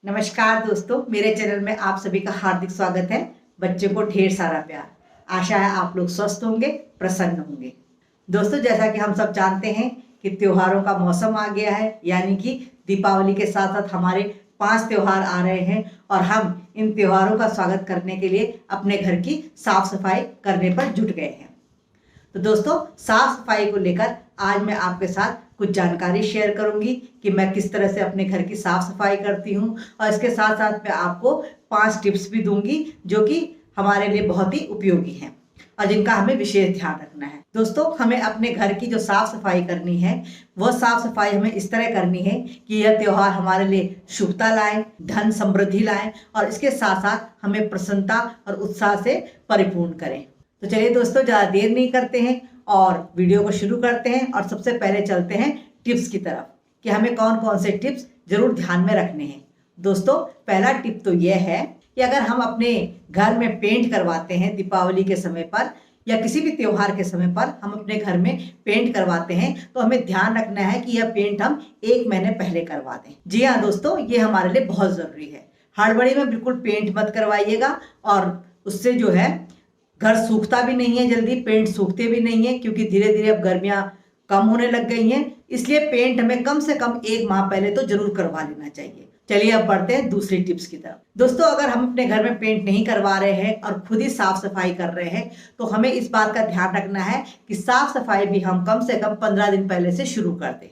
नमस्कार दोस्तों, मेरे चैनल में आप सभी का हार्दिक स्वागत है। बच्चों को ढेर सारा प्यार। आशा है आप लोग स्वस्थ होंगे, प्रसन्न होंगे। दोस्तों, जैसा कि हम सब जानते हैं कि त्योहारों का मौसम आ गया है, यानी कि दीपावली के साथ साथ हमारे 5 त्योहार आ रहे हैं और हम इन त्योहारों का स्वागत करने के लिए अपने घर की साफ सफाई करने पर जुट गए हैं। तो दोस्तों, साफ सफाई को लेकर आज मैं आपके साथ कुछ जानकारी शेयर करूंगी कि मैं किस तरह से अपने घर की साफ सफाई करती हूं, और इसके साथ साथ मैं आपको 5 टिप्स भी दूंगी जो कि हमारे लिए बहुत ही उपयोगी हैं और जिनका हमें विशेष ध्यान रखना है। दोस्तों, हमें अपने घर की जो साफ सफाई करनी है वह साफ सफाई हमें इस तरह करनी है कि यह त्योहार हमारे लिए शुभता लाए, धन समृद्धि लाए और इसके साथ साथ हमें प्रसन्नता और उत्साह से परिपूर्ण करें। तो चलिए दोस्तों, ज़्यादा देर नहीं करते हैं और वीडियो को शुरू करते हैं। और सबसे पहले चलते हैं टिप्स की तरफ कि हमें कौन कौन से टिप्स जरूर ध्यान में रखने हैं। दोस्तों, पहला टिप तो यह है कि अगर हम अपने घर में पेंट करवाते हैं दीपावली के समय पर या किसी भी त्योहार के समय पर हम अपने घर में पेंट करवाते हैं तो हमें ध्यान रखना है कि यह पेंट हम 1 महीने पहले करवा दें। जी हाँ दोस्तों, ये हमारे लिए बहुत ज़रूरी है। हड़बड़ी में बिल्कुल पेंट मत करवाइएगा और उससे जो है घर सूखता भी नहीं है, जल्दी पेंट सूखते भी नहीं है, क्योंकि धीरे धीरे अब गर्मियां कम होने लग गई हैं। इसलिए पेंट हमें कम से कम 1 माह पहले तो जरूर करवा लेना चाहिए। चलिए अब बढ़ते हैं दूसरी टिप्स की तरफ। दोस्तों, अगर हम अपने घर में पेंट नहीं करवा रहे हैं और खुद ही साफ सफाई कर रहे हैं तो हमें इस बात का ध्यान रखना है कि साफ सफाई भी हम कम से कम 15 दिन पहले से शुरू कर दें।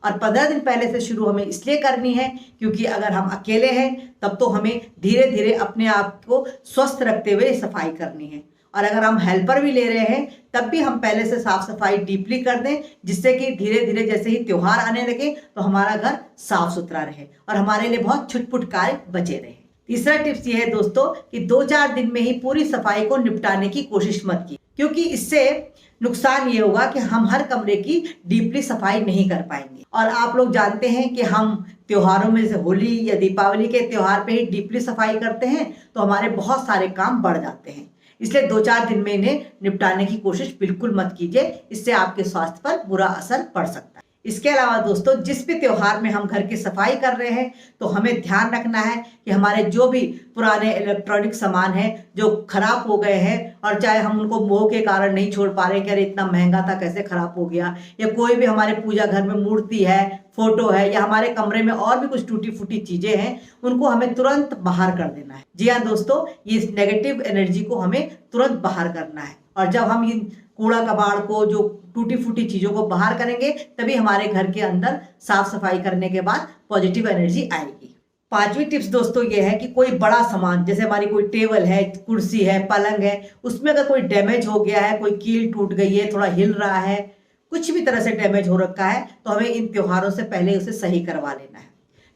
और 15 दिन पहले से शुरू हमें इसलिए करनी है क्योंकि अगर हम अकेले हैं तब तो हमें धीरे धीरे अपने आप को स्वस्थ रखते हुए सफाई करनी है, और अगर हम हेल्पर भी ले रहे हैं तब भी हम पहले से साफ सफाई डीपली कर दें, जिससे कि धीरे धीरे जैसे ही त्योहार आने लगे तो हमारा घर साफ सुथरा रहे और हमारे लिए बहुत छुटपुट कार्य बचे रहे। तीसरा टिप्स ये है दोस्तों कि 2-4 दिन में ही पूरी सफाई को निपटाने की कोशिश मत की, क्योंकि इससे नुकसान ये होगा कि हम हर कमरे की डीपली सफाई नहीं कर पाएंगे। और आप लोग जानते हैं कि हम त्योहारों में से होली या दीपावली के त्योहार पे ही डीपली सफाई करते हैं तो हमारे बहुत सारे काम बढ़ जाते हैं। इसलिए 2-4 दिन में इन्हें निपटाने की कोशिश बिल्कुल मत कीजिए, इससे आपके स्वास्थ्य पर बुरा असर पड़ सकता है। इसके अलावा दोस्तों, जिस भी त्योहार में हम घर की सफाई कर रहे हैं तो हमें ध्यान रखना है कि हमारे जो भी पुराने इलेक्ट्रॉनिक सामान हैं जो खराब हो गए हैं, और चाहे हम उनको मोह के कारण नहीं छोड़ पा रहे कि अरे इतना महंगा था कैसे खराब हो गया, या कोई भी हमारे पूजा घर में मूर्ति है, फोटो है, या हमारे कमरे में और भी कुछ टूटी फूटी चीजें हैं, उनको हमें तुरंत बाहर कर देना है। जी हाँ दोस्तों, ये नेगेटिव एनर्जी को हमें तुरंत बाहर करना है। और जब हम इन कूड़ा कबाड़ को, जो टूटी फूटी चीजों को बाहर करेंगे, तभी हमारे घर के अंदर साफ सफाई करने के बाद पॉजिटिव एनर्जी आएगी। 5वीं टिप्स दोस्तों ये है कि कोई बड़ा सामान, जैसे हमारी कोई टेबल है, कुर्सी है, पलंग है, उसमें अगर कोई डैमेज हो गया है, कोई कील टूट गई है, थोड़ा हिल रहा है, कुछ भी तरह से डैमेज हो रखा है, तो हमें इन त्योहारों से पहले उसे सही करवा लेना है।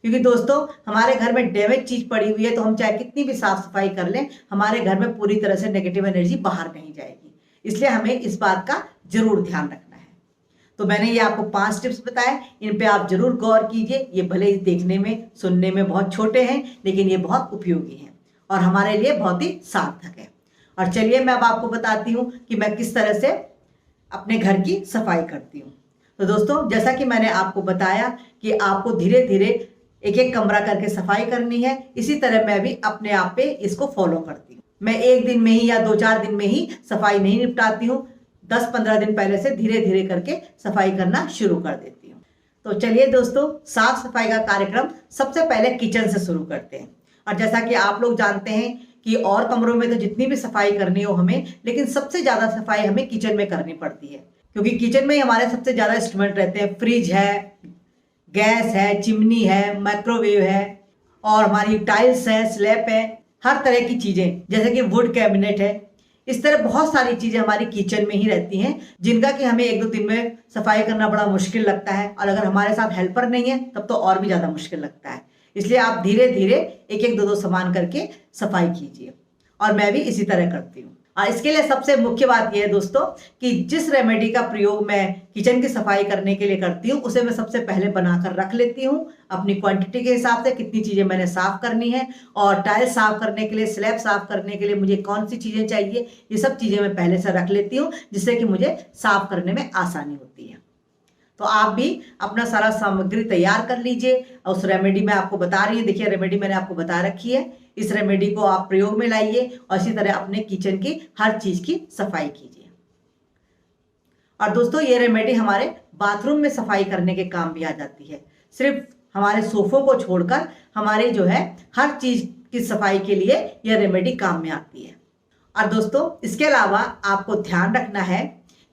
क्योंकि दोस्तों, हमारे घर में डैमेज चीज पड़ी हुई है तो हम चाहे कितनी भी साफ सफाई कर लें, हमारे घर में पूरी तरह से नेगेटिव एनर्जी बाहर नहीं जाएगी। इसलिए हमें इस बात का जरूर ध्यान रखना है। तो मैंने ये आपको 5 टिप्स बताए, इन पे आप जरूर गौर कीजिए। ये भले ही देखने में, सुनने में बहुत छोटे हैं, लेकिन ये बहुत उपयोगी हैं और हमारे लिए बहुत ही सार्थक है। और चलिए मैं अब आपको बताती हूँ कि मैं किस तरह से अपने घर की सफाई करती हूँ। तो दोस्तों, जैसा कि मैंने आपको बताया कि आपको धीरे धीरे एक एक कमरा करके सफाई करनी है, इसी तरह मैं भी अपने आप पे इसको फॉलो करती हूँ। मैं 1 दिन में ही या 2-4 दिन में ही सफाई नहीं निपटाती हूँ, 10-15 दिन पहले से धीरे धीरे करके सफाई करना शुरू कर देती हूँ। तो चलिए दोस्तों, साफ सफाई का कार्यक्रम सबसे पहले किचन से शुरू करते हैं। और जैसा कि आप लोग जानते हैं कि और कमरों में तो जितनी भी सफाई करनी हो हमें, लेकिन सबसे ज्यादा सफाई हमें किचन में करनी पड़ती है, क्योंकि किचन में ही हमारे सबसे ज्यादा इंस्ट्रूमेंट रहते हैं। फ्रिज है, गैस है, चिमनी है, माइक्रोवेव है, और हमारी टाइल्स है, स्लैब है, हर तरह की चीजें, जैसे कि वुड कैबिनेट है। इस तरह बहुत सारी चीजें हमारी किचन में ही रहती हैं, जिनका कि हमें 1-2 दिन में सफाई करना बड़ा मुश्किल लगता है, और अगर हमारे साथ हेल्पर नहीं है तब तो और भी ज्यादा मुश्किल लगता है। इसलिए आप धीरे धीरे 1-1, 2-2 सामान करके सफाई कीजिए, और मैं भी इसी तरह करती हूँ। और इसके लिए सबसे मुख्य बात यह है दोस्तों कि जिस रेमेडी का प्रयोग मैं किचन की सफाई करने के लिए करती हूँ उसे मैं सबसे पहले बनाकर रख लेती हूँ अपनी क्वांटिटी के हिसाब से, कितनी चीजें मैंने साफ करनी है, और टाइल साफ करने के लिए, स्लैब साफ करने के लिए मुझे कौन सी चीजें चाहिए, ये सब चीजें मैं पहले से रख लेती हूँ, जिससे कि मुझे साफ करने में आसानी होती है। तो आप भी अपना सारा सामग्री तैयार कर लीजिए। उस रेमेडी मैं आपको बता रही हूँ, देखिए रेमेडी मैंने आपको बता रखी है। इस रेमेडी को आप प्रयोग में लाइए और इसी तरह अपने किचन की हर चीज की सफाई कीजिए। और दोस्तों ये रेमेडी हमारे बाथरूम में सफाई करने के काम भी आ जाती है। सिर्फ हमारे सोफों को छोड़कर हमारे जो है हर चीज की सफाई के लिए यह रेमेडी काम में आती है। और दोस्तों इसके अलावा आपको ध्यान रखना है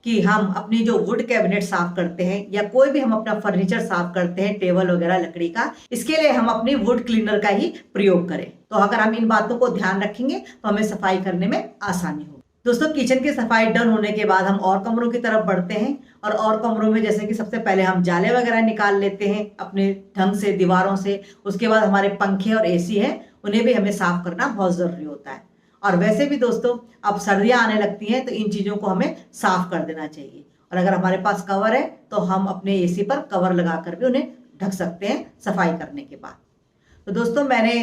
कि हम अपनी जो वुड कैबिनेट साफ करते हैं या कोई भी हम अपना फर्नीचर साफ करते हैं, टेबल वगैरह लकड़ी का, इसके लिए हम अपनी वुड क्लीनर का ही प्रयोग करें। तो अगर हम इन बातों को ध्यान रखेंगे तो हमें सफाई करने में आसानी होगी। दोस्तों किचन की सफाई डन होने के बाद हम और कमरों की तरफ बढ़ते हैं और कमरों में जैसे कि सबसे पहले हम जाले वगैरह निकाल लेते हैं अपने ढंग से दीवारों से। उसके बाद हमारे पंखे और एसी है, उन्हें भी हमें साफ करना बहुत जरूरी होता है। और वैसे भी दोस्तों अब सर्दियां आने लगती हैं तो इन चीजों को हमें साफ कर देना चाहिए। और अगर हमारे पास कवर है तो हम अपने एसी पर कवर लगाकर भी उन्हें ढक सकते हैं सफाई करने के बाद। तो दोस्तों मैंने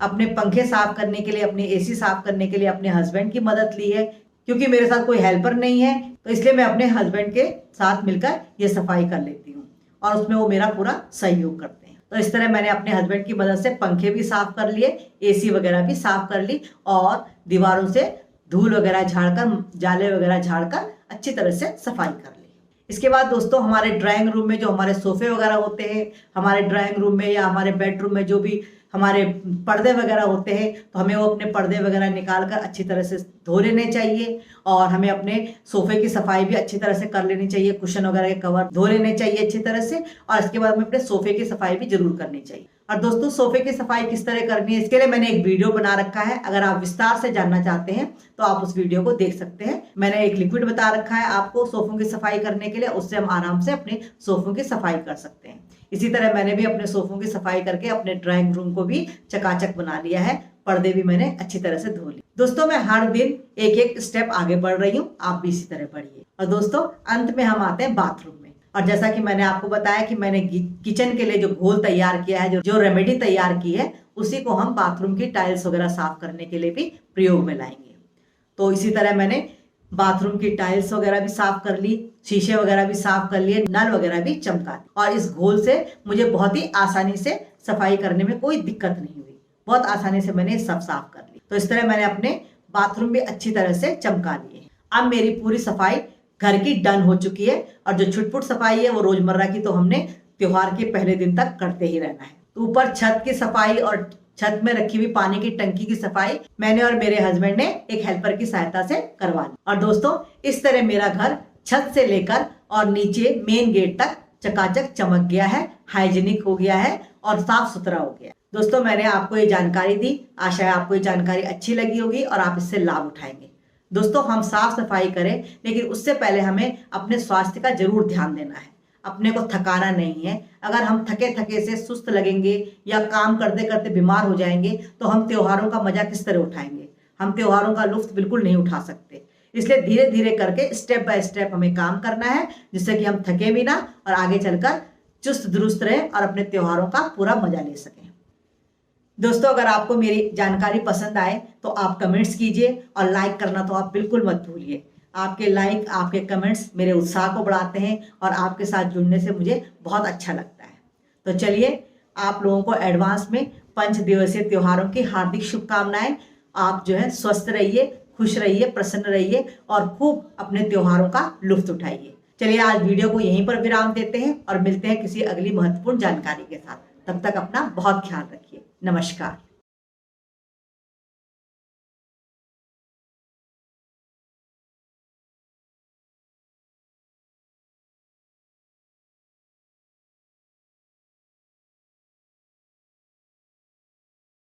अपने पंखे साफ करने के लिए, अपने एसी साफ करने के लिए अपने हस्बैंड की मदद ली है, क्योंकि मेरे साथ कोई हेल्पर नहीं है तो इसलिए मैं अपने हस्बैंड के साथ मिलकर ये सफाई कर लेती हूँ और उसमें वो मेरा पूरा सहयोग करते हैं। तो इस तरह मैंने अपने हस्बैंड की मदद से पंखे भी साफ कर लिए, एसी वगैरह भी साफ कर ली और दीवारों से धूल वगैरह झाड़कर, जाले वगैरह झाड़कर अच्छी तरह से सफाई कर ली। इसके बाद दोस्तों हमारे ड्राइंग रूम में जो हमारे सोफे वगैरह होते हैं, हमारे ड्राइंग रूम में या हमारे बेडरूम में जो भी हमारे पर्दे वगैरह होते हैं, तो हमें वो अपने पर्दे वगैरह निकाल कर अच्छी तरह से धो लेने चाहिए। और हमें अपने सोफे की सफाई भी अच्छी तरह से कर लेनी चाहिए, कुशन वगैरह के कवर धो लेने चाहिए अच्छी तरह से। और इसके बाद हमें अपने सोफे की सफाई भी जरूर करनी चाहिए। और दोस्तों सोफे की सफाई किस तरह करनी है इसके लिए मैंने एक वीडियो बना रखा है। अगर आप विस्तार से जानना चाहते हैं तो आप उस वीडियो को देख सकते हैं। मैंने एक लिक्विड बता रखा है आपको सोफों की सफाई करने के लिए, उससे हम आराम से अपने सोफों की सफाई कर सकते हैं। इसी तरह मैंने भी अपने सोफों की सफाई करके अपने ड्राइंग रूम को भी चकाचक बना लिया है। पर्दे भी मैंने अच्छी तरह से धो लिए। दोस्तों मैं हर दिन एक एक स्टेप आगे बढ़ रही हूँ, आप भी इसी तरह बढ़िए। और दोस्तों अंत में हम आते हैं बाथरूम में। और जैसा कि मैंने आपको बताया कि मैंने किचन के लिए जो घोल तैयार किया है, जो रेमेडी तैयार की है, उसी को हम बाथरूम की टाइल्स वगैरह साफ करने के लिए भी प्रयोग में लाएंगे। तो इसी तरह मैंने बाथरूम की टाइल्स वगैरह भी साफ कर ली, शीशे वगैरह भी साफ कर लिए, नल वगैरह भी चमका दी। और इस घोल से मुझे बहुत ही आसानी से सफाई करने में कोई दिक्कत नहीं हुई, बहुत आसानी से मैंने सब साफ कर ली। तो इस तरह मैंने अपने बाथरूम भी अच्छी तरह से चमका लिए। अब मेरी पूरी सफाई घर की डन हो चुकी है। और जो छुटपुट सफाई है वो रोजमर्रा की तो हमने त्योहार के पहले दिन तक करते ही रहना है। तो ऊपर छत की सफाई और छत में रखी हुई पानी की टंकी की सफाई मैंने और मेरे हस्बैंड ने एक हेल्पर की सहायता से करवा ली। और दोस्तों इस तरह मेरा घर छत से लेकर और नीचे मेन गेट तक चकाचक चमक गया है, हाइजीनिक हो गया है और साफ सुथरा हो गया। दोस्तों मैंने आपको ये जानकारी दी, आशा है आपको ये जानकारी अच्छी लगी होगी और आप इससे लाभ उठाएंगे। दोस्तों हम साफ सफाई करें, लेकिन उससे पहले हमें अपने स्वास्थ्य का जरूर ध्यान देना है। अपने को थकाना नहीं है। अगर हम थके थके से सुस्त लगेंगे या काम करते करते बीमार हो जाएंगे तो हम त्योहारों का मजा किस तरह उठाएंगे? हम त्योहारों का लुत्फ बिल्कुल नहीं उठा सकते। इसलिए धीरे धीरे करके स्टेप बाय स्टेप हमें काम करना है, जिससे कि हम थके भी ना और आगे चलकर चुस्त दुरुस्त रहे और अपने त्योहारों का पूरा मजा ले सकें। दोस्तों अगर आपको मेरी जानकारी पसंद आए तो आप कमेंट्स कीजिए और लाइक करना तो आप बिल्कुल मत भूलिए। आपके लाइक, आपके कमेंट्स मेरे उत्साह को बढ़ाते हैं और आपके साथ जुड़ने से मुझे बहुत अच्छा लगता है। तो चलिए आप लोगों को एडवांस में 5 दिवसीय त्योहारों की हार्दिक शुभकामनाएं। आप जो है स्वस्थ रहिए, खुश रहिए, प्रसन्न रहिए और खूब अपने त्योहारों का लुत्फ उठाइए। चलिए आज वीडियो को यहीं पर विराम देते हैं और मिलते हैं किसी अगली महत्वपूर्ण जानकारी के साथ। तब तक अपना बहुत ख्याल रखिए। नमस्कार।